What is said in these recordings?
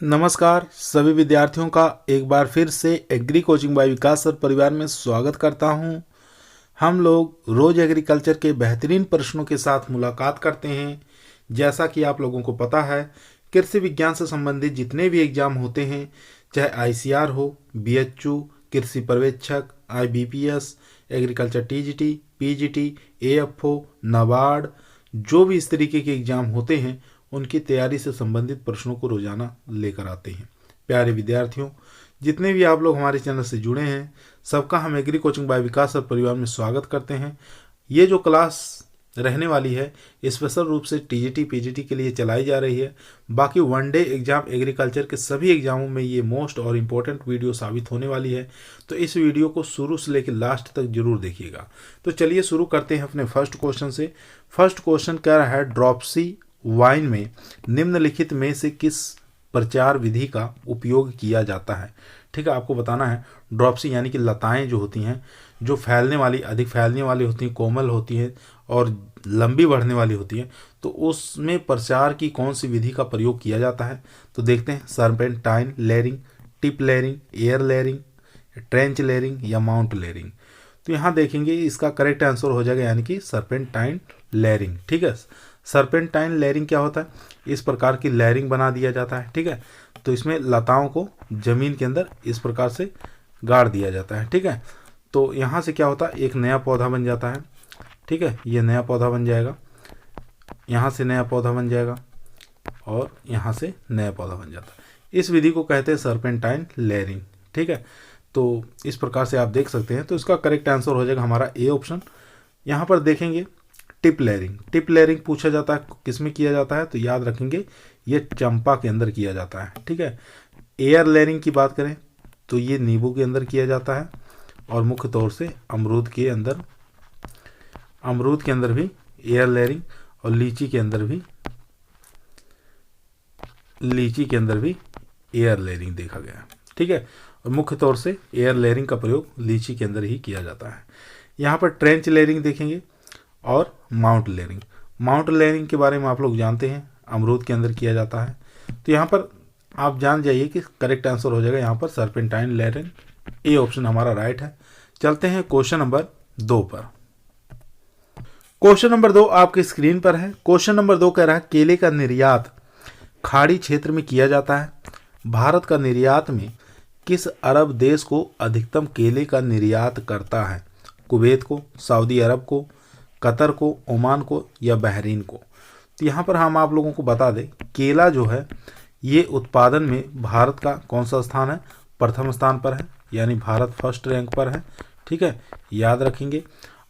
नमस्कार सभी विद्यार्थियों का एक बार फिर से एग्री कोचिंग बाय विकास सर परिवार में स्वागत करता हूं। हम लोग रोज एग्रीकल्चर के बेहतरीन प्रश्नों के साथ मुलाकात करते हैं। जैसा कि आप लोगों को पता है, कृषि विज्ञान से संबंधित जितने भी एग्जाम होते हैं, चाहे आईसीआर हो, बीएचयू, कृषि पर्यवेक्षक, IBPS, agriculture TGT, PGT, AFO, NABARD, जो भी इस तरीके के एग्जाम होते हैं उनकी तैयारी से संबंधित प्रश्नों को रोजाना लेकर आते हैं। प्यारे विद्यार्थियों, जितने भी आप लोग हमारे चैनल से जुड़े हैं, सबका हम एग्री कोचिंग बाय विकास सर परिवार में स्वागत करते हैं। ये जो क्लास रहने वाली है स्पेशल रूप से टीजीटी पीजीटी के लिए चलाई जा रही है। बाकी वन डे एग्जाम एग्रीकल्चर के सभी एग्जामों में ये मोस्ट और इम्पोर्टेंट वीडियो साबित होने वाली है, तो इस वीडियो को शुरू से लेकर लास्ट तक जरूर देखिएगा। तो चलिए शुरू करते हैं अपने फर्स्ट क्वेश्चन से। फर्स्ट क्वेश्चन कह रहा है, ड्रॉपसी वाइन में निम्नलिखित में से किस प्रचार विधि का उपयोग किया जाता है। ठीक है, आपको बताना है ड्रॉपसी यानी कि लताएं जो होती हैं, जो फैलने वाली, अधिक फैलने वाली होती हैं, कोमल होती हैं और लंबी बढ़ने वाली होती हैं, तो उसमें प्रचार की कौन सी विधि का प्रयोग किया जाता है। तो देखते हैं, serpentine layering, tip layering, air layering, trench layering या माउंट लेयरिंग। तो यहाँ देखेंगे इसका करेक्ट आंसर हो जाएगा यानी कि सर्पेंटाइन लेयरिंग। ठीक है, सर्पेंटाइन लेयरिंग क्या होता है, इस प्रकार की लेयरिंग बना दिया जाता है। ठीक है, तो इसमें लताओं को जमीन के अंदर इस प्रकार से गाड़ दिया जाता है। ठीक है, तो यहाँ से क्या होता है, एक नया पौधा बन जाता है। ठीक है, ये नया पौधा बन जाएगा, यहाँ से नया पौधा बन जाएगा और यहाँ से नया पौधा बन जाता है। इस विधि को कहते हैं सर्पेंटाइन लेयरिंग। ठीक है, तो इस प्रकार से आप देख सकते हैं। तो इसका करेक्ट आंसर हो जाएगा हमारा ए ऑप्शन। यहाँ पर देखेंगे टिप लेयरिंग। टिप लेयरिंग पूछा जाता है किस में किया जाता है, तो याद रखेंगे ये चंपा के अंदर किया जाता है। ठीक है, एयर लेयरिंग की बात करें तो ये नींबू के अंदर किया जाता है और मुख्य तौर से अमरूद के अंदर भी एयर लेयरिंग और लीची के अंदर भी एयर लेयरिंग देखा गया। ठीक है, और मुख्य तौर से एयर लेयरिंग का प्रयोग लीची के अंदर ही किया जाता है। यहाँ पर ट्रेंच लेयरिंग देखेंगे और माउंट लेयरिंग। माउंट लेयरिंग के बारे में आप लोग जानते हैं, अमरूद के अंदर किया जाता है। तो यहाँ पर आप जान जाइए कि करेक्ट आंसर हो जाएगा यहाँ पर सर्पेंटाइन लेयरिंग। ए ऑप्शन हमारा राइट है। चलते हैं क्वेश्चन नंबर 2 पर। क्वेश्चन नंबर 2 आपकी स्क्रीन पर है। क्वेश्चन नंबर 2 कह रहा है, केले का निर्यात खाड़ी क्षेत्र में किया जाता है। भारत का निर्यात में किस अरब देश को अधिकतम केले का निर्यात करता है। कुवैत को, सऊदी अरब को, कतर को, ओमान को या बहरीन को। तो यहाँ पर हम आप लोगों को बता दें, केला जो है ये उत्पादन में भारत का कौन सा स्थान है, प्रथम स्थान पर है, यानी भारत फर्स्ट रैंक पर है। ठीक है, याद रखेंगे।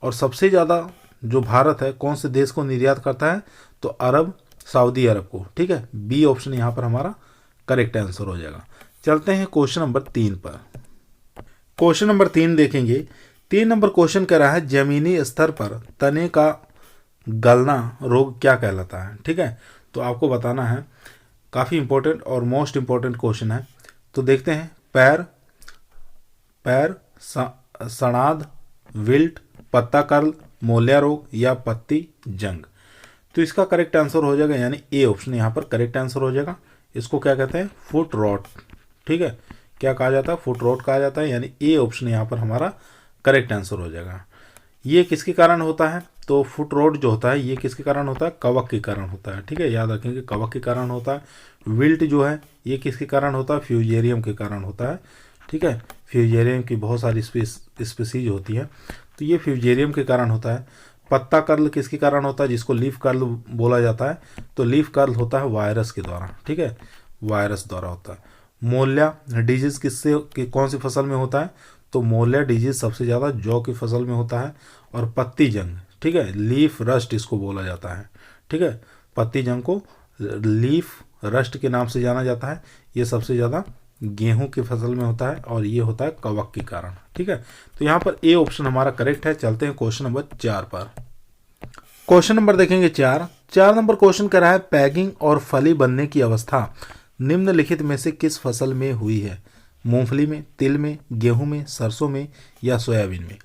और सबसे ज़्यादा जो भारत है कौन से देश को निर्यात करता है, तो अरब, सऊदी अरब को। ठीक है, बी ऑप्शन यहाँ पर हमारा करेक्ट आंसर हो जाएगा। चलते हैं क्वेश्चन नंबर 3 पर। क्वेश्चन नंबर 3 देखेंगे। 3 नंबर क्वेश्चन कह रहा है, जमीनी स्तर पर तने का गलना रोग क्या कहलाता है। ठीक है, तो आपको बताना है, काफ़ी इंपॉर्टेंट और मोस्ट इंपॉर्टेंट क्वेश्चन है। तो देखते हैं, पैर सड़ाद, विल्ट, पत्ता कर्ल, मोलिया रोग या पत्ती जंग। तो इसका करेक्ट आंसर हो जाएगा यानी ए ऑप्शन यहाँ पर करेक्ट आंसर हो जाएगा। इसको क्या कहते हैं, फुट रॉट। ठीक है, क्या कहा जाता है, फुट रॉट कहा जाता है, यानी ए ऑप्शन यहाँ पर हमारा करेक्ट आंसर हो जाएगा। ये किसके कारण होता है, तो फुट रोट जो होता है ये किसके कारण होता है, कवक के कारण होता है। ठीक है, याद रखेंगे कवक के कारण होता है। विल्ट जो है ये किसके कारण होता है, फ्यूजेरियम के कारण होता है। ठीक है, फ्यूजेरियम की बहुत सारी स्पीसीज होती है, तो ये फ्यूजेरियम के कारण होता है। पत्ता कर्ल किसके कारण होता है, जिसको लीफ कर्ल बोला जाता है, तो लीफ कर्ल होता है वायरस के द्वारा। ठीक है, वायरस द्वारा होता है। मोलिया डिजीज कौन सी फसल में होता है, तो मोलिया डिजीज सबसे ज़्यादा जौ की फसल में होता है। और पत्ती जंग, ठीक है, लीफ रस्ट इसको बोला जाता है। ठीक है, पत्ती जंग को लीफ रस्ट के नाम से जाना जाता है। ये सबसे ज़्यादा गेहूं की फसल में होता है और ये होता है कवक के कारण। ठीक है, तो यहाँ पर ए ऑप्शन हमारा करेक्ट है। चलते हैं क्वेश्चन नंबर 4 पर। क्वेश्चन नंबर देखेंगे 4 नंबर क्वेश्चन कर रहा है, पैगिंग और फली बनने की अवस्था निम्नलिखित में से किस फसल में हुई है। मूंगफली में, तिल में, गेहूं में, सरसों में या सोयाबीन में।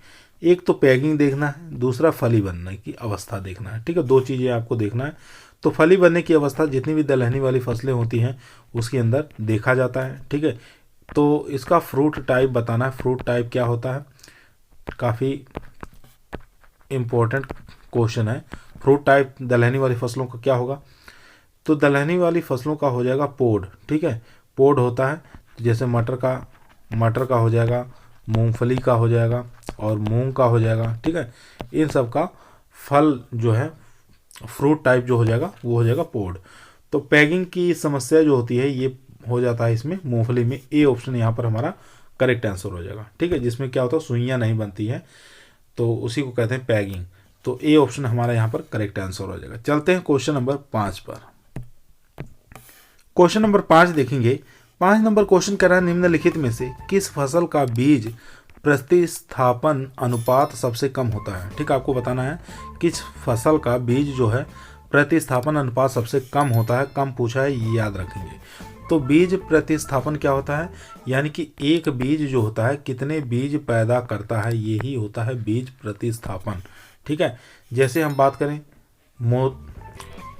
एक तो पैगिंग देखना है, दूसरा फली बनने की अवस्था देखना है। ठीक है, 2 चीज़ें आपको देखना है। तो फली बनने की अवस्था जितनी भी दलहनी वाली फसलें होती हैं उसके अंदर देखा जाता है। ठीक है, तो इसका फ्रूट टाइप बताना है। फ्रूट टाइप क्या होता है, काफ़ी इम्पोर्टेंट क्वेश्चन है। फ्रूट टाइप दलहनी वाली फसलों का क्या होगा, तो दलहनी वाली फसलों का हो जाएगा पोड। ठीक है, पोड होता है, तो जैसे मटर का हो जाएगा, मूंगफली का हो जाएगा और मूंग का हो जाएगा। ठीक है, इन सब का फल जो है फ्रूट टाइप जो हो जाएगा वो हो जाएगा पोड। तो पैगिंग की समस्या जो होती है ये हो जाता है इसमें मूंगफली में। ए ऑप्शन यहाँ पर हमारा करेक्ट आंसर हो जाएगा। ठीक है, जिसमें क्या होता है सुइयाँ नहीं बनती है तो उसी को कहते हैं पैगिंग। तो ए ऑप्शन हमारा यहाँ पर करेक्ट आंसर हो जाएगा। चलते हैं क्वेश्चन नंबर 5 पर। क्वेश्चन नंबर 5 देखेंगे। 5 नंबर क्वेश्चन कह रहा है निम्नलिखित में से किस फसल का बीज प्रतिस्थापन अनुपात सबसे कम होता है। ठीक है, आपको बताना है किस फसल का बीज जो है प्रतिस्थापन अनुपात सबसे कम होता है। कम पूछा है, ये याद रखेंगे। तो बीज प्रतिस्थापन क्या होता है, यानी कि एक बीज जो होता है कितने बीज पैदा करता है, यही होता है बीज प्रतिस्थापन। ठीक है, जैसे हम बात करें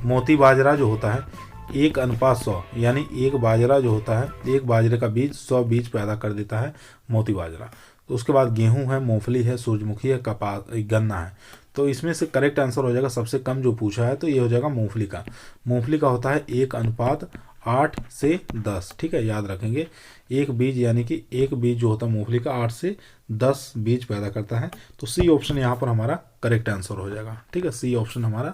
मोती बाजरा जो होता है 1:100, यानी एक बाजरा जो होता है एक बाजरे का बीज 100 बीज पैदा कर देता है मोती बाजरा। तो उसके बाद गेहूं है, मूंगफली है, सूरजमुखी है, कपास, गन्ना है। तो इसमें से करेक्ट आंसर हो जाएगा सबसे कम जो पूछा है तो ये हो जाएगा मूंगफली का। मूंगफली का होता है 1:8 से 10। ठीक है, याद रखेंगे एक बीज, यानी कि एक बीज जो होता है मूंगफली का 8 से 10 बीज पैदा करता है। तो सी ऑप्शन यहाँ पर हमारा करेक्ट आंसर हो जाएगा। ठीक है, सी ऑप्शन हमारा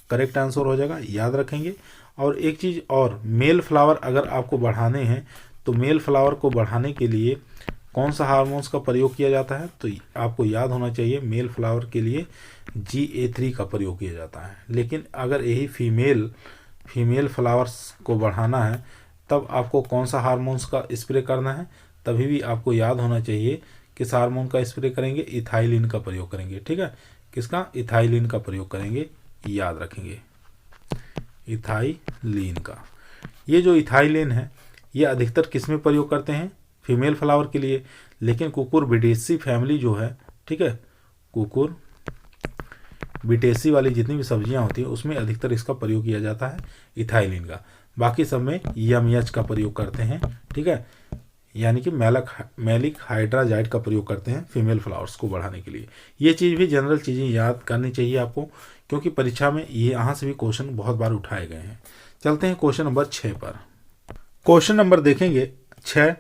करेक्ट आंसर हो जाएगा, याद रखेंगे। और एक चीज़ और, मेल फ्लावर अगर आपको बढ़ाने हैं तो मेल फ्लावर को बढ़ाने के लिए कौन सा हार्मोन्स का प्रयोग किया जाता है, तो आपको याद होना चाहिए मेल फ्लावर के लिए GA3 का प्रयोग किया जाता है। लेकिन अगर यही फीमेल फ्लावर्स को बढ़ाना है तब आपको कौन सा हार्मोन्स का स्प्रे करना है, तभी भी आपको याद होना चाहिए किस हार्मोन का स्प्रे करेंगे, इथाइलिन का प्रयोग करेंगे। ठीक है, किसका, इथाइलिन का प्रयोग करेंगे, याद रखेंगे इथाइलिन का। ये जो इथाइलिन है ये अधिकतर किस में प्रयोग करते हैं, फीमेल फ्लावर के लिए। लेकिन कुकुरबिटेसी फैमिली जो है, ठीक है, कुकुरबिटेसी वाली जितनी भी सब्जियां होती हैं उसमें अधिकतर इसका प्रयोग किया जाता है इथाइलिन का। बाकी सब में यमएच का प्रयोग करते हैं। ठीक है, यानी कि मैलिक हाइड्राजाइड का प्रयोग करते हैं फीमेल फ्लावर्स को बढ़ाने के लिए। ये चीज़ भी जनरल चीज़ें याद करनी चाहिए आपको, क्योंकि परीक्षा में ये यहाँ से भी क्वेश्चन बहुत बार उठाए गए हैं। चलते हैं क्वेश्चन नंबर 6 पर। क्वेश्चन नंबर देखेंगे 6,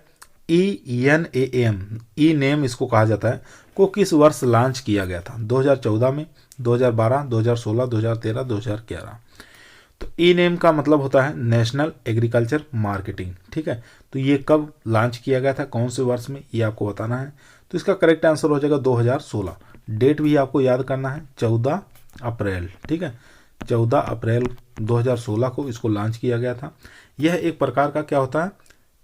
ENAM, ई नेम इसको कहा जाता है, को किस वर्ष लॉन्च किया गया था। 2014 में, 2012, 2016, 2013, 2011। तो ई नेम का मतलब होता है नेशनल एग्रीकल्चर मार्केटिंग। ठीक है, तो ये कब लॉन्च किया गया था, कौन से वर्ष में, ये आपको बताना है। तो इसका करेक्ट आंसर हो जाएगा 2016। डेट भी आपको याद करना है 14 अप्रैल। ठीक है, 14 अप्रैल 2016 को इसको लॉन्च किया गया था। यह एक प्रकार का क्या होता है,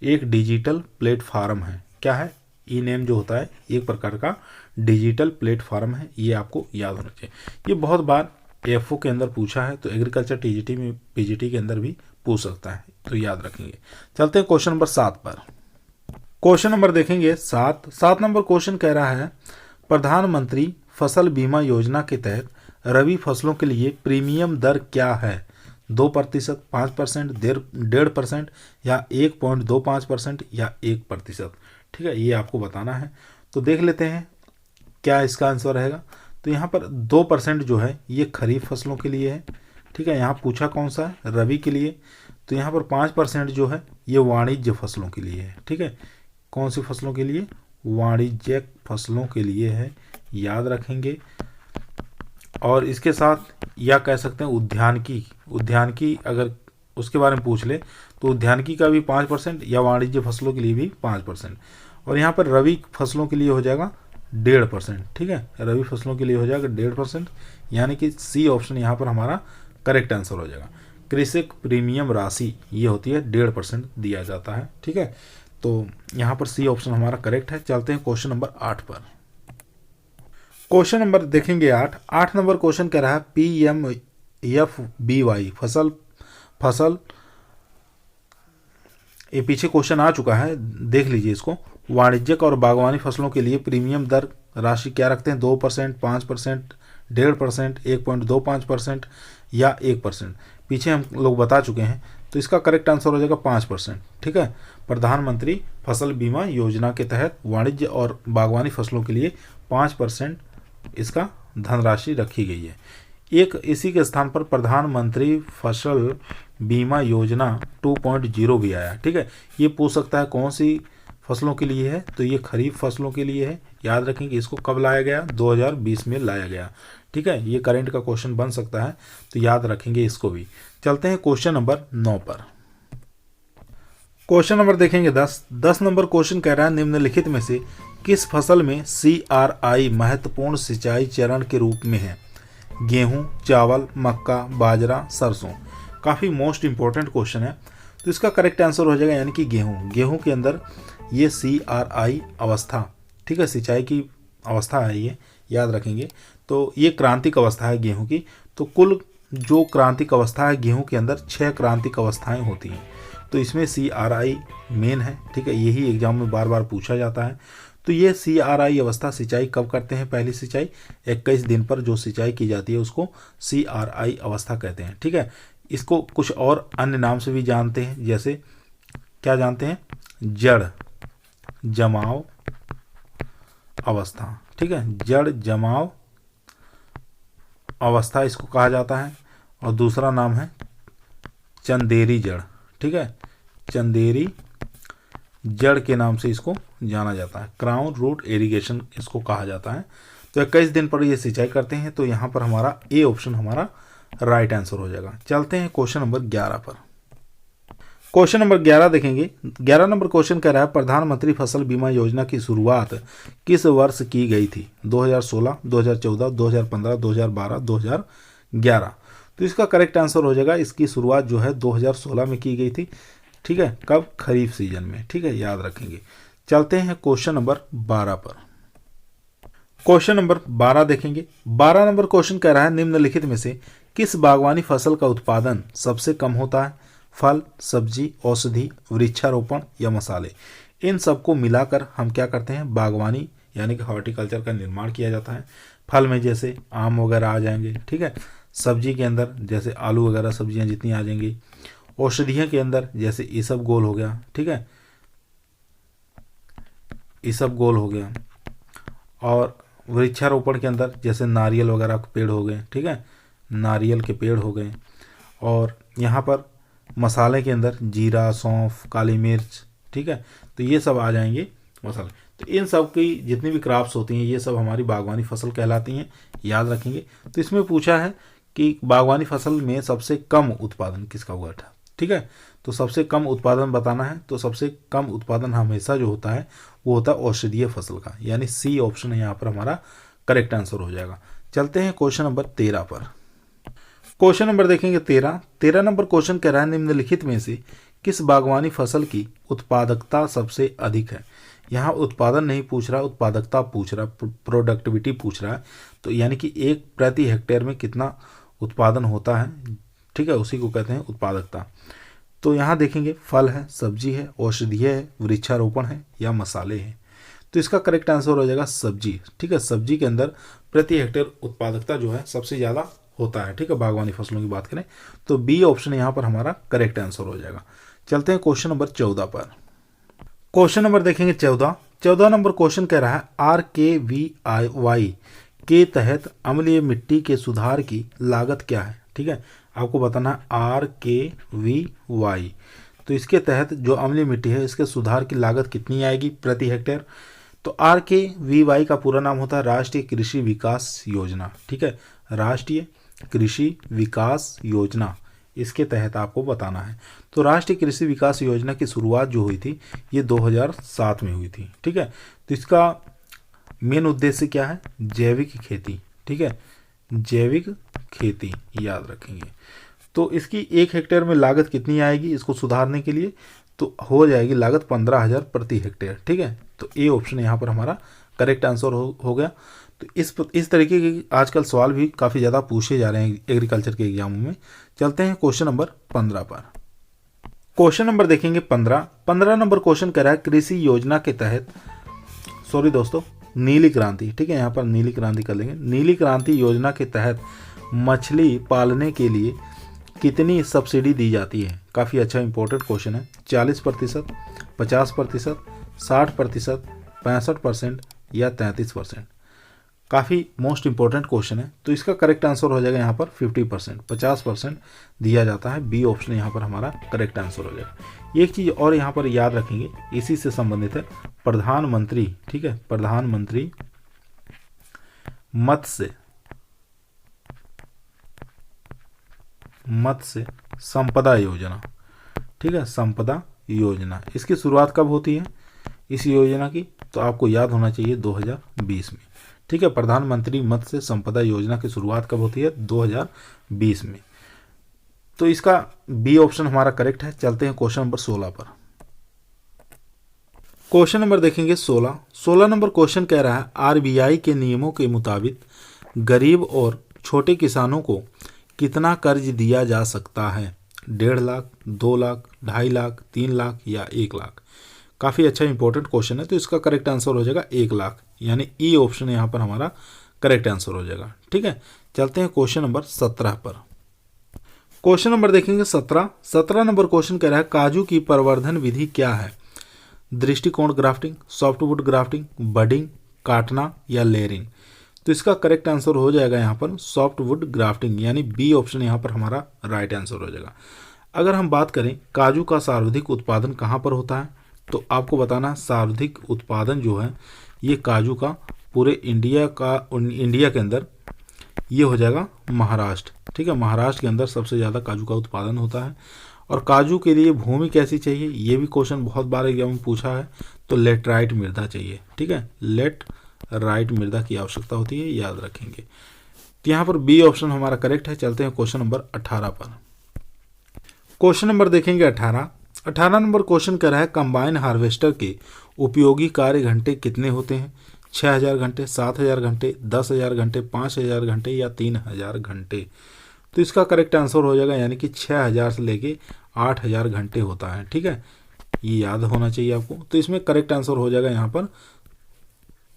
एक डिजिटल प्लेटफार्म है। क्या है, ई नेम जो होता है एक प्रकार का डिजिटल प्लेटफार्म है, ये आपको याद होना चाहिए। ये बहुत बार एफओ के अंदर पूछा है, तो एग्रीकल्चर टीजीटी में पीजीटी के अंदर भी पूछ सकता है, तो याद रखेंगे। चलते हैं क्वेश्चन नंबर 7 पर। क्वेश्चन नंबर देखेंगे 7 नंबर क्वेश्चन कह रहा है प्रधानमंत्री फसल बीमा योजना के तहत रबी फसलों के लिए प्रीमियम दर क्या है। 2%, 5%, 1.5% या 1.25% या 1%। ठीक है, ये आपको बताना है। तो देख लेते हैं क्या इसका आंसर रहेगा। तो यहाँ पर 2% जो है ये खरीफ फसलों के लिए है। ठीक है, यहाँ पूछा कौन सा है, रबी के लिए। तो यहाँ पर 5% जो है ये वाणिज्य फसलों के लिए है। ठीक है, कौन सी फसलों के लिए, वाणिज्यिक फसलों के लिए है, याद रखेंगे। और इसके साथ या कह सकते हैं उद्यानिकी अगर उसके बारे में पूछ ले तो उद्यानिकी का भी 5% या वाणिज्य फसलों के लिए भी 5%। और यहाँ पर रबी फसलों के लिए हो जाएगा 1.5%। ठीक है, रबी फसलों के लिए हो जाएगा 1.5%, यानी कि सी ऑप्शन यहाँ पर हमारा करेक्ट आंसर हो जाएगा। कृषक प्रीमियम राशि ये होती है 1.5% दिया जाता है। ठीक है, तो यहाँ पर सी ऑप्शन हमारा करेक्ट है। चलते हैं क्वेश्चन नंबर 8 पर। क्वेश्चन नंबर देखेंगे 8 नंबर क्वेश्चन कह रहा है PMFBY फसल ये पीछे क्वेश्चन आ चुका है, देख लीजिए इसको। वाणिज्यिक और बागवानी फसलों के लिए प्रीमियम दर राशि क्या रखते हैं, 2%, 5%, 1.5%, 1.25% या 1%, पीछे हम लोग बता चुके हैं। तो इसका करेक्ट आंसर हो जाएगा 5%। ठीक है, प्रधानमंत्री फसल बीमा योजना के तहत वाणिज्य और बागवानी फसलों के लिए 5% इसका धनराशि रखी गई है। एक इसी के स्थान पर प्रधानमंत्री फसल बीमा योजना 2.0 भी आया। ठीक है, ये पूछ सकता है कौन सी फसलों के लिए है, तो ये खरीफ फसलों के लिए है। याद रखेंगे इसको कब लाया गया, 2020 में लाया गया। ठीक है, ये करंट का क्वेश्चन बन सकता है, तो याद रखेंगे इसको भी। चलते हैं क्वेश्चन नंबर 9 पर। क्वेश्चन नंबर देखेंगे 10 नंबर क्वेश्चन कह रहा है निम्नलिखित में से किस फसल में CRI महत्वपूर्ण सिंचाई चरण के रूप में है? गेहूं, चावल, मक्का, बाजरा, सरसों। काफ़ी मोस्ट इंपॉर्टेंट क्वेश्चन है, तो इसका करेक्ट आंसर हो जाएगा यानी कि गेहूं। गेहूं के अंदर ये CRI अवस्था, ठीक है, सिंचाई की अवस्था है ये, याद रखेंगे। तो ये क्रांतिक अवस्था है गेहूं की। तो कुल जो क्रांतिक अवस्था है गेहूं के अंदर 6 क्रांतिक अवस्थाएं होती हैं, तो इसमें CRI मेन है। ठीक है, यही एग्जाम में बार बार पूछा जाता है। तो ये CRI अवस्था सिंचाई कब करते हैं? पहली सिंचाई 21 दिन पर जो सिंचाई की जाती है उसको CRI अवस्था कहते हैं। ठीक है, इसको कुछ और अन्य नाम से भी जानते हैं, जैसे क्या जानते हैं? जड़ जमाव अवस्था। ठीक है, जड़ जमाव अवस्था इसको कहा जाता है। और दूसरा नाम है चंदेरी जड़। ठीक है, चंदेरी जड़ के नाम से इसको जाना जाता है। क्राउन रूट इरिगेशन इसको कहा जाता है। तो 21 दिन पर ये सिंचाई करते हैं, तो यहाँ पर हमारा ए ऑप्शन हमारा राइट आंसर हो जाएगा। चलते हैं क्वेश्चन नंबर 11 पर। क्वेश्चन नंबर 11 देखेंगे। 11 नंबर क्वेश्चन कह रहा है प्रधानमंत्री फसल बीमा योजना की शुरुआत किस वर्ष की गई थी? 2016, 2014, 2015, 2012, 2011। तो इसका करेक्ट आंसर हो जाएगा, इसकी शुरुआत जो है 2016 में की गई थी। ठीक है, कब? खरीफ सीजन में। ठीक है, याद रखेंगे। चलते हैं क्वेश्चन नंबर 12 पर। क्वेश्चन नंबर 12 देखेंगे। 12 नंबर क्वेश्चन कह रहा है निम्नलिखित में से किस बागवानी फसल का उत्पादन सबसे कम होता है? फल, सब्जी, औषधि, वृक्षारोपण या मसाले। इन सबको मिलाकर हम क्या करते हैं? बागवानी यानी कि हॉर्टिकल्चर का निर्माण किया जाता है। फल में जैसे आम वगैरह आ जाएंगे। ठीक है, सब्जी के अंदर जैसे आलू वगैरह सब्जियां जितनी आ जाएंगी। औषधियों के अंदर जैसे इसबगोल हो गया। ठीक है, इसबगोल हो गया। और वृक्षारोपण के अंदर जैसे नारियल वगैरह के पेड़ हो गए। ठीक है, नारियल के पेड़ हो गए। और यहाँ पर मसाले के अंदर जीरा, सौंफ, काली मिर्च। ठीक है, तो ये सब आ जाएंगे मसाले। तो इन सब की जितनी भी क्रॉप्स होती हैं ये सब हमारी बागवानी फसल कहलाती हैं, याद रखेंगे। तो इसमें पूछा है कि बागवानी फसल में सबसे कम उत्पादन किसका हुआ था? ठीक है, तो सबसे कम उत्पादन बताना है, तो सबसे कम उत्पादन हमेशा जो होता है वो होता है औषधीय फसल का, यानी सी ऑप्शन है यहाँ पर हमारा करेक्ट आंसर हो जाएगा। चलते हैं क्वेश्चन नंबर 13 पर। क्वेश्चन नंबर देखेंगे 13 नंबर क्वेश्चन कह रहा है निम्नलिखित में से किस बागवानी फसल की उत्पादकता सबसे अधिक है? यहाँ उत्पादन नहीं पूछ रहा, उत्पादकता पूछ रहा, प्रोडक्टिविटी पूछ रहा है। तो यानी कि एक प्रति हेक्टेयर में कितना उत्पादन होता है, ठीक है, उसी को कहते हैं उत्पादकता। तो यहाँ देखेंगे फल है, सब्जी है, औषधीय है, वृक्षारोपण है या मसाले हैं। तो इसका करेक्ट आंसर हो जाएगा सब्जी। ठीक है, सब्जी के अंदर प्रति हेक्टेयर उत्पादकता जो है सबसे ज़्यादा होता है। ठीक है, बागवानी फसलों की बात करें तो बी ऑप्शन यहाँ पर हमारा करेक्ट आंसर हो जाएगा। चलते हैं क्वेश्चन नंबर 14 पर। क्वेश्चन नंबर देखेंगे 14 नंबर क्वेश्चन कह रहा है RKVY के तहत अम्लीय मिट्टी के सुधार की लागत क्या है? ठीक है, आपको बताना है RKVY। तो इसके तहत जो अम्लीय मिट्टी है इसके सुधार की लागत कितनी आएगी प्रति हेक्टेयर? तो RKVY का पूरा नाम होता है राष्ट्रीय कृषि विकास योजना। ठीक है, राष्ट्रीय कृषि विकास योजना, इसके तहत आपको बताना है। तो राष्ट्रीय कृषि विकास योजना की शुरुआत जो हुई थी ये 2007 में हुई थी। ठीक है, तो इसका मेन उद्देश्य क्या है? जैविक खेती। ठीक है, जैविक खेती याद रखेंगे। तो इसकी 1 हेक्टेयर में लागत कितनी आएगी इसको सुधारने के लिए? तो हो जाएगी लागत 15,000 प्रति हेक्टेयर। ठीक है, तो ए ऑप्शन यहाँ पर हमारा करेक्ट आंसर हो गया। तो इस तरीके के आजकल सवाल भी काफ़ी ज़्यादा पूछे जा रहे हैं एग्रीकल्चर के एग्जामों में। चलते हैं क्वेश्चन नंबर 15 पर। क्वेश्चन नंबर देखेंगे 15 नंबर क्वेश्चन कह रहा है कृषि योजना के तहत नीली क्रांति, ठीक है, यहाँ पर नीली क्रांति कर लेंगे। नीली क्रांति योजना के तहत मछली पालने के लिए कितनी सब्सिडी दी जाती है? काफ़ी अच्छा इंपॉर्टेंट क्वेश्चन है। 40%, 50%, 60%, 65% या 33%। काफ़ी मोस्ट इंपॉर्टेंट क्वेश्चन है। तो इसका करेक्ट आंसर हो जाएगा यहाँ पर 50%, 50% दिया जाता है। बी ऑप्शन यहाँ पर हमारा करेक्ट आंसर हो जाएगा। एक चीज़ और यहाँ पर याद रखेंगे, इसी से संबंधित है, प्रधानमंत्री, ठीक है, प्रधानमंत्री मत्स्य संपदा योजना, ठीक है, संपदा योजना, इसकी शुरुआत कब होती है इस योजना की? तो आपको याद होना चाहिए 2020 में, ठीक है। प्रधानमंत्री मत्स्य संपदा योजना की शुरुआत कब होती है? 2020 में। तो इसका बी ऑप्शन हमारा करेक्ट है। चलते हैं क्वेश्चन नंबर 16 पर। क्वेश्चन नंबर देखेंगे 16 नंबर क्वेश्चन कह रहा है, आरबीआई के नियमों के मुताबिक गरीब और छोटे किसानों को कितना कर्ज दिया जा सकता है? 1.5 लाख, 2 लाख, 2.5 लाख, 3 लाख या 1 लाख? काफ़ी अच्छा इंपॉर्टेंट क्वेश्चन है। तो इसका करेक्ट आंसर हो जाएगा 1 लाख, यानी ई ऑप्शन यहाँ पर हमारा करेक्ट आंसर हो जाएगा, ठीक है। चलते हैं क्वेश्चन नंबर 17 पर। क्वेश्चन नंबर देखेंगे 17 नंबर क्वेश्चन कह रहा है, काजू की प्रवर्धन विधि क्या है? दृष्टिकोण ग्राफ्टिंग, सॉफ्टवुड ग्राफ्टिंग, बडिंग, काटना या लेयरिंग? तो इसका करेक्ट आंसर हो जाएगा यहाँ पर सॉफ्टवुड ग्राफ्टिंग, यानी बी ऑप्शन यहाँ पर हमारा राइट आंसर हो जाएगा। अगर हम बात करें काजू का सर्वाधिक उत्पादन कहाँ पर होता है, तो आपको बताना, सर्वाधिक उत्पादन जो है ये काजू का पूरे इंडिया के अंदर ये हो जाएगा महाराष्ट्र, ठीक है। महाराष्ट्र के अंदर सबसे ज़्यादा काजू का उत्पादन होता है। और काजू के लिए भूमि कैसी चाहिए, ये भी क्वेश्चन बहुत बार एग्जाम में पूछा है। तो लेटराइट मृदा चाहिए, ठीक है, लेटराइट मृदा की आवश्यकता होती है, याद रखेंगे। तो यहाँ पर बी ऑप्शन हमारा करेक्ट है। चलते हैं क्वेश्चन नंबर 18 पर। क्वेश्चन नंबर देखेंगे 18 नंबर क्वेश्चन कर रहा है, कंबाइन हार्वेस्टर के उपयोगी कार्य घंटे कितने होते हैं? 6000 घंटे, 7000 घंटे, 10,000 घंटे, 5000 घंटे या 3000 घंटे? तो इसका करेक्ट आंसर हो जाएगा, यानी कि 6000 से लेके 8000 घंटे होता है, ठीक है, ये याद होना चाहिए आपको। तो इसमें करेक्ट आंसर हो जाएगा यहाँ पर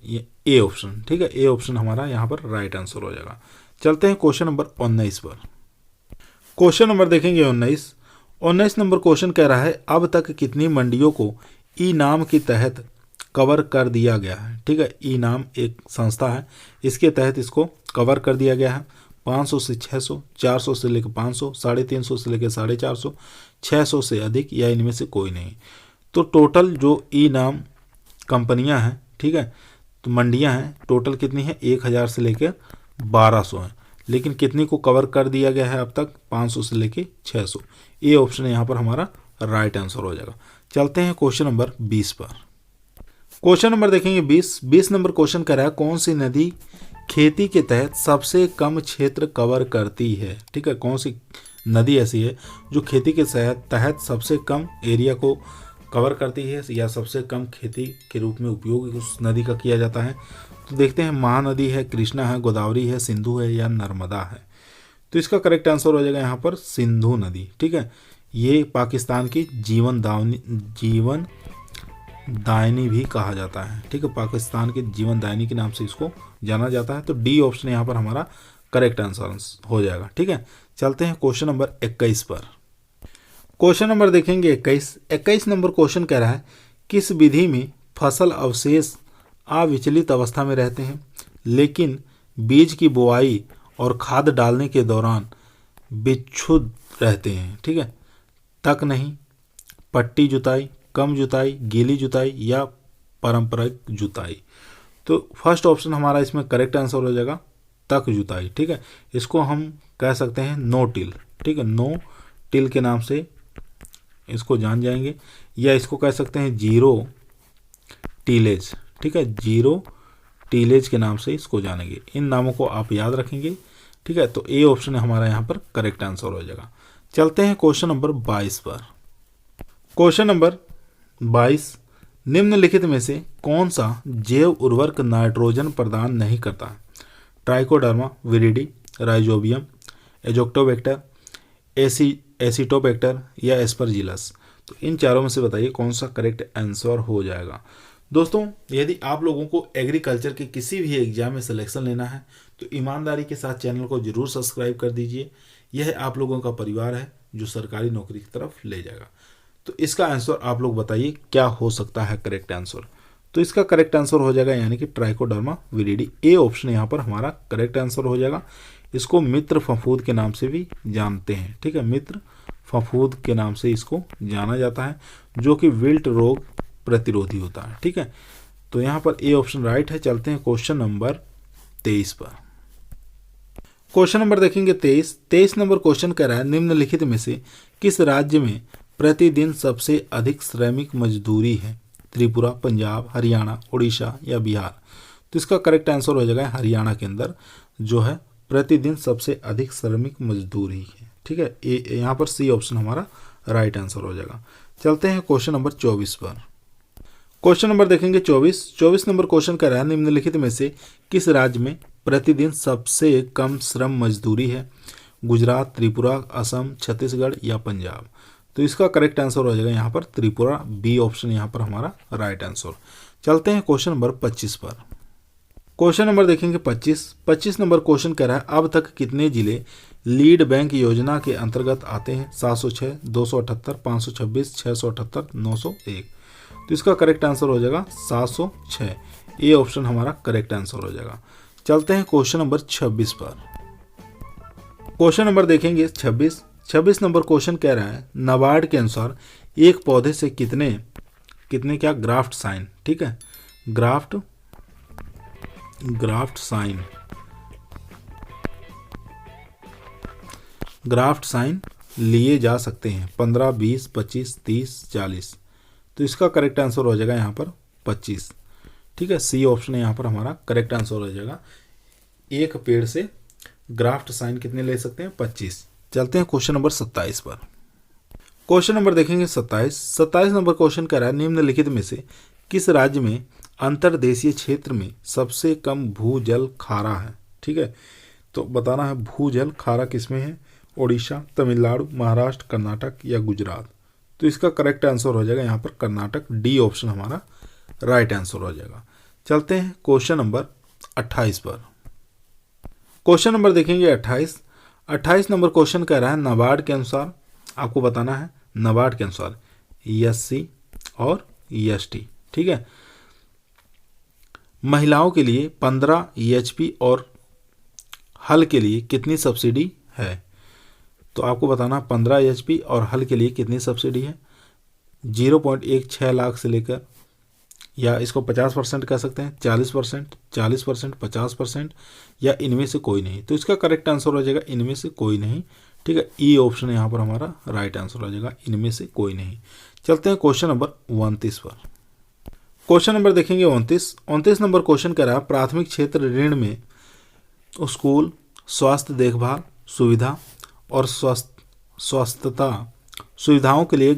ये ए ऑप्शन, ठीक है, ए ऑप्शन हमारा यहाँ पर राइट आंसर हो जाएगा। चलते हैं क्वेश्चन नंबर 19 पर। क्वेश्चन नंबर देखेंगे 19 नंबर क्वेश्चन कह रहा है, अब तक कितनी मंडियों को ई नाम के तहत कवर कर दिया गया है? ठीक है, ई नाम एक संस्था है, इसके तहत इसको कवर कर दिया गया है। 500 से 600, 400 से लेकर 500, 350 से लेकर 450, 600 से अधिक या इनमें से कोई नहीं। तो टोटल जो ई नाम कंपनियां हैं, ठीक है, तो मंडियां हैं, टोटल कितनी है? 1000 से लेकर 1200 हैं। लेकिन कितनी को कवर कर दिया गया है अब तक? 500 से लेकर 600। ये ऑप्शन यहाँ पर हमारा राइट आंसर हो जाएगा। चलते हैं क्वेश्चन नंबर 20 पर। क्वेश्चन नंबर देखेंगे 20 नंबर क्वेश्चन कर रहा है, कौन सी नदी खेती के तहत सबसे कम क्षेत्र कवर करती है? ठीक है, कौन सी नदी ऐसी है जो खेती के तहत सबसे कम एरिया को कवर करती है या सबसे कम खेती के रूप में उपयोग उस नदी का किया जाता है? तो देखते हैं, महानदी है, कृष्णा है, गोदावरी है, सिंधु है या नर्मदा है? तो इसका करेक्ट आंसर हो जाएगा यहाँ पर सिंधु नदी, ठीक है। ये पाकिस्तान की जीवन दायनी भी कहा जाता है, ठीक है, पाकिस्तान के जीवन दायनी के नाम से इसको जाना जाता है। तो डी ऑप्शन यहाँ पर हमारा करेक्ट आंसर हो जाएगा, ठीक है। चलते हैं क्वेश्चन नंबर 21 पर। क्वेश्चन नंबर देखेंगे 21 नंबर क्वेश्चन कह रहा है, किस विधि में फसल अवशेष अविचलित अवस्था में रहते हैं लेकिन बीज की बुआई और खाद डालने के दौरान विक्षुब्ध रहते हैं? ठीक है, तक नहीं, पट्टी जुताई, कम जुताई, गीली जुताई या पारंपरिक जुताई? तो फर्स्ट ऑप्शन हमारा इसमें करेक्ट आंसर हो जाएगा तक जुताई, ठीक है। इसको हम कह सकते हैं नो टिल, ठीक है, नो टिल के नाम से इसको जान जाएंगे, या इसको कह सकते हैं जीरो टीलेज, ठीक है, जीरो टीलेज के नाम से इसको जानेंगे। इन नामों को आप याद रखेंगे, ठीक है। तो ए ऑप्शन हमारा यहाँ पर करेक्ट आंसर हो जाएगा। चलते हैं क्वेश्चन नंबर 22 पर। क्वेश्चन नंबर 22, निम्नलिखित में से कौन सा जैव उर्वरक नाइट्रोजन प्रदान नहीं करता? ट्राइकोडर्मा विरिडी, राइजोबियम, एजोक्टोबैक्टर, एसिटोबैक्टर या एस्परजिलस? तो इन चारों में से बताइए कौन सा करेक्ट आंसर हो जाएगा। दोस्तों, यदि आप लोगों को एग्रीकल्चर के किसी भी एग्जाम में सिलेक्शन लेना है तो ईमानदारी के साथ चैनल को जरूर सब्सक्राइब कर दीजिए। यह आप लोगों का परिवार है जो सरकारी नौकरी की तरफ ले जाएगा। तो इसका आंसर आप लोग बताइए क्या हो सकता है करेक्ट आंसर। तो इसका करेक्ट आंसर हो जाएगा यानी कि ट्राइकोडर्मा विरिडी। ए ऑप्शन यहाँ पर हमारा करेक्ट आंसर हो जाएगा। इसको मित्र फफूंद के नाम से भी जानते हैं, ठीक है, मित्र फफूंद के नाम से इसको जाना जाता है, जो कि विल्ट रोग प्रतिरोधी होता है, ठीक है। तो यहाँ पर ए ऑप्शन राइट है। चलते हैं क्वेश्चन नंबर 23 पर। क्वेश्चन नंबर देखेंगे 23 नंबर क्वेश्चन कह रहा है निम्नलिखित में से किस राज्य में प्रतिदिन सबसे अधिक श्रमिक मजदूरी है? त्रिपुरा, पंजाब, हरियाणा, उड़ीसा या बिहार। तो इसका करेक्ट आंसर हो जाएगा हरियाणा के अंदर जो है प्रतिदिन सबसे अधिक श्रमिक मजदूरी है, ठीक है। यहाँ पर सी ऑप्शन हमारा राइट आंसर हो जाएगा। चलते हैं क्वेश्चन नंबर 24 पर। क्वेश्चन नंबर देखेंगे 24 नंबर क्वेश्चन कह रहा है निम्नलिखित में से किस राज्य में प्रतिदिन सबसे कम श्रम मजदूरी है? गुजरात, त्रिपुरा, असम, छत्तीसगढ़ या पंजाब। तो इसका करेक्ट आंसर हो जाएगा यहाँ पर त्रिपुरा। बी ऑप्शन यहाँ पर हमारा राइट आंसर। चलते हैं क्वेश्चन नंबर 25 पर। क्वेश्चन नंबर देखेंगे 25 नंबर क्वेश्चन कह रहा है अब तक कितने जिले लीड बैंक योजना के अंतर्गत आते हैं? 706, 278, 526, 678, 901। तो इसका करेक्ट आंसर हो जाएगा 706। ए ऑप्शन हमारा करेक्ट आंसर हो जाएगा। चलते हैं क्वेश्चन नंबर 26 पर। क्वेश्चन नंबर देखेंगे 26 नंबर क्वेश्चन कह रहा है नाबार्ड के अनुसार एक पौधे से कितने क्या ग्राफ्ट साइन, ठीक है, ग्राफ्ट साइन लिए जा सकते हैं? 15, 20, 25, 30, 40। तो इसका करेक्ट आंसर हो जाएगा यहाँ पर 25, ठीक है। सी ऑप्शन यहाँ पर हमारा करेक्ट आंसर हो जाएगा। एक पेड़ से ग्राफ्ट साइन कितने ले सकते हैं? 25। चलते हैं क्वेश्चन नंबर 27 पर। क्वेश्चन नंबर देखेंगे 27 नंबर क्वेश्चन कह रहा है निम्नलिखित में से किस राज्य में अंतर्देशीय क्षेत्र में सबसे कम भूजल खारा है? ठीक है, तो बताना है भूजल खारा किसमें है? ओडिशा, तमिलनाडु, महाराष्ट्र, कर्नाटक या गुजरात। तो इसका करेक्ट आंसर हो जाएगा यहाँ पर कर्नाटक। डी ऑप्शन हमारा राइट आंसर हो जाएगा। चलते हैं क्वेश्चन नंबर 28 पर। क्वेश्चन नंबर देखेंगे 28 नंबर क्वेश्चन कह रहा है नाबार्ड के अनुसार, आपको बताना है नाबार्ड के अनुसार एससी और एसटी, ठीक है, महिलाओं के लिए 15 एचपी और हल के लिए कितनी सब्सिडी है? तो आपको बताना 15 एचपी और हल के लिए कितनी सब्सिडी है? 0.16 लाख से लेकर, या इसको 50% कह सकते हैं, 40%, 50%, या इनमें से कोई नहीं। तो इसका करेक्ट आंसर हो जाएगा इनमें से कोई नहीं, ठीक है। ई ऑप्शन यहाँ पर हमारा राइट आंसर हो जाएगा, इनमें से कोई नहीं। चलते हैं क्वेश्चन नंबर 29 पर। क्वेश्चन नंबर देखेंगे 29 नंबर क्वेश्चन कह रहा है प्राथमिक क्षेत्र ऋण में स्कूल, स्वास्थ्य देखभाल सुविधा और स्वास्थ्यता सुविधाओं के लिए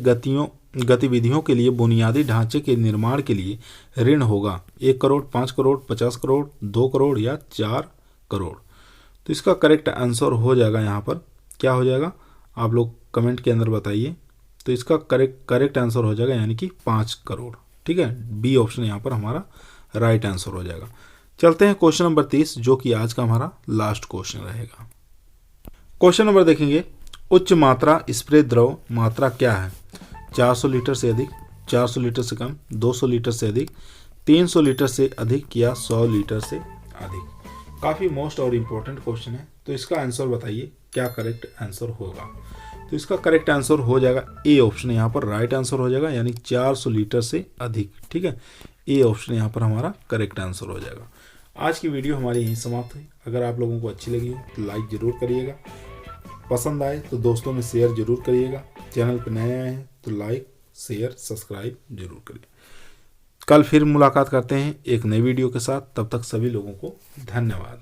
गतिविधियों के लिए बुनियादी ढांचे के निर्माण के लिए ऋण होगा 1 करोड़, 5 करोड़, 50 करोड़, 2 करोड़ या 4 करोड़। तो इसका करेक्ट आंसर हो जाएगा यहाँ पर क्या हो जाएगा, आप लोग कमेंट के अंदर बताइए। तो इसका करेक्ट आंसर हो जाएगा यानी कि 5 करोड़, ठीक है। बी ऑप्शन यहाँ पर हमारा राइट आंसर हो जाएगा। चलते हैं क्वेश्चन नंबर 30 जो कि आज का हमारा लास्ट क्वेश्चन रहेगा। क्वेश्चन नंबर देखेंगे उच्च मात्रा स्प्रे द्रव मात्रा क्या है? 400 लीटर से अधिक, 400 लीटर से कम, 200 लीटर से अधिक, 300 लीटर से अधिक या 100 लीटर से अधिक। काफ़ी मोस्ट और इम्पोर्टेंट क्वेश्चन है। तो इसका आंसर बताइए क्या करेक्ट आंसर होगा। तो इसका करेक्ट आंसर हो जाएगा ए ऑप्शन यहाँ पर राइट आंसर हो जाएगा यानी 400 लीटर से अधिक, ठीक है। ए ऑप्शन यहाँ पर हमारा करेक्ट आंसर हो जाएगा। आज की वीडियो हमारी यहीं समाप्त हुई। अगर आप लोगों को अच्छी लगी हो तो लाइक ज़रूर करिएगा, पसंद आए तो दोस्तों में शेयर जरूर करिएगा। चैनल पर नए आए हैं तो लाइक, शेयर, सब्सक्राइब जरूर करिए। कल फिर मुलाकात करते हैं एक नई वीडियो के साथ। तब तक सभी लोगों को धन्यवाद।